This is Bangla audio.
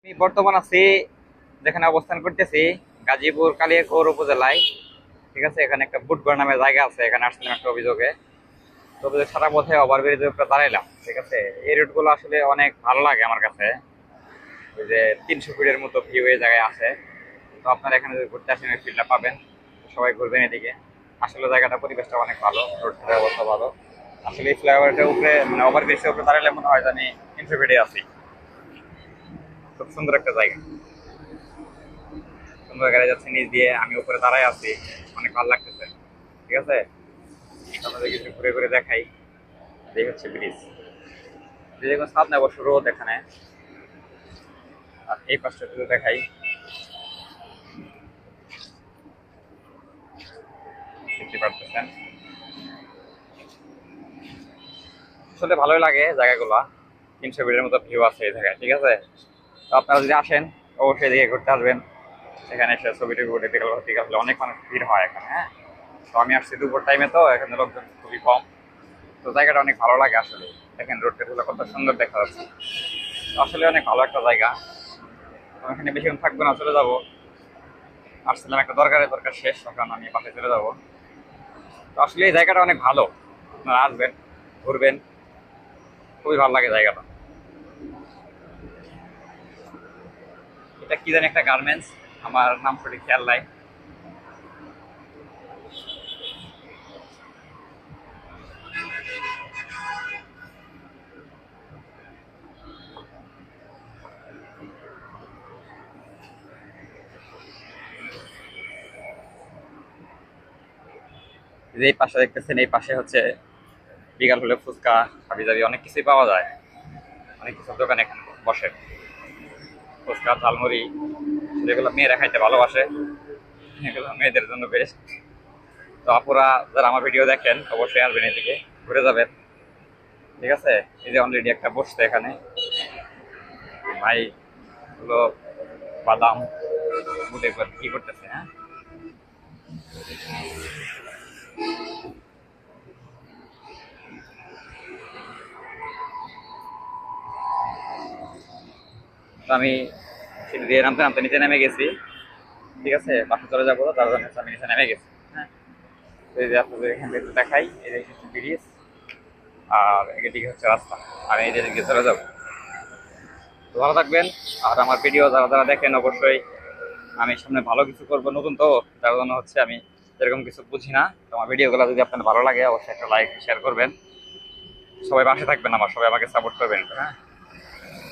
আমি বর্তমান আছি যেখানে অবস্থান করতেছি গাজীপুর কালিয়াকৈর উপজেলায়। ঠিক আছে, এখানে একটা বুটগড় নামে জায়গা আছে। এখানে আসছিলাম একটা অভিযোগে। তো অভিযোগ সারা পথে ওভারব্রিজের উপরে দাঁড়াইলাম। ঠিক আছে, এই রুটগুলো আসলে অনেক ভালো লাগে আমার কাছে। ওই যে 300 ফিটের মতো ভিউ এই জায়গায় আছে। তো আপনারা এখানে যদি ঘুরতে আসেন ওই ফিল্ডটা পাবেন। সবাই ঘুরবেন এদিকে। আসলে জায়গাটা পরিবেশটা অনেক ভালো, রোডের অবস্থা ভালো। আসলে এই ফ্লাইওভারটার উপরে মানে ওভারব্রিজের উপরে দাঁড়াইলে মনে হয় যে আমি 300 ফিটে আছি। খুব সুন্দর একটা জায়গা। সুন্দর গাড়ি যাচ্ছে নিচ দিয়ে, আমি উপরে দাঁড়ায় আছি। অনেক ভালো লাগতেছে। ঠিক আছে, আপনাদের কিছু ঘুরে ঘুরে দেখাই। এই হচ্ছে ব্রিজ। দেখুন সামনে অবশ্য রোদ এখানে। আর এই পাশটা যদি দেখাই, দেখতে পারতেছেন। আসলে ভালোই লাগে জায়গাগুলা। 300 ফিটের মতো ভিউ আছে এই জায়গায়। ঠিক আছে, তো আপনারা যদি আসেন অবশ্যই এদিকে ঘুরতে আসবেন। এখানে এসে ছবি টবি উঠে ঠিক আসলে অনেক মানুষ ভিড় হয় এখানে। হ্যাঁ, তো আমি আসছি দুপুর টাইমে, তো এখানে লোকজন খুবই কম। তো জায়গাটা অনেক ভালো লাগে আসলে। দেখেন রোডটা কত সুন্দর দেখা যাচ্ছে। আসলে অনেক ভালো একটা জায়গা। আমি এখানে বেশিক্ষণ থাকবো না, চলে যাবো। আসছিলাম একটা দরকার শেষ, এখন আমি বাসায় চলে যাবো। তো আসলে এই জায়গাটা অনেক ভালো। আপনারা আসবেন, ঘুরবেন। খুবই ভালো লাগে জায়গাটা। এটা কি জানি একটা গার্মেন্টস, আমার নাম সঠিক খেয়াল নাই। এই পাশে দেখতেছেন, এই পাশে হচ্ছে বিকাল হলে ফুচকা, হাবি জাবি অনেক কিছুই পাওয়া যায়। অনেক কিছু দোকান এখানে বসে। ফুচকা, ঝালমুড়ি, যেগুলো মেয়েরা খাইতে ভালোবাসে, এগুলো মেয়েদের জন্য বেস্ট। তো আপুরা যারা আমার ভিডিও দেখেন অবশ্যই আসবেন এদিকে, ঘুরে যাবেন। ঠিক আছে, এই যে অলরেডি একটা বসছে এখানে ভাই, হলো বাদাম বুটে কি করতেছে। হ্যাঁ, তো আমি সিঁড়ি দিয়ে নামতে নামতে নিচে নেমে গেছি। ঠিক আছে, বাসে চলে যাবো, তার জন্য আমি নিচে নেমে গেছি। হ্যাঁ, তো এই যে আপনাদের এখান থেকে দেখাই, এই যে হচ্ছে ব্রিজ, আর এদিকে হচ্ছে রাস্তা। আমি এই দিকে চলে যাবো। তো ভালো থাকবেন। আর আমার ভিডিও যারা যারা দেখেন অবশ্যই, আমি সামনে ভালো কিছু করবো নতুন, তো যার জন্য হচ্ছে আমি এরকম কিছু বুঝি না। তো আমার ভিডিওগুলো যদি আপনার ভালো লাগে অবশ্যই একটা লাইক শেয়ার করবেন। সবাই পাশে থাকবেন, আমার সবাই আমাকে সাপোর্ট করবেন। হ্যাঁ।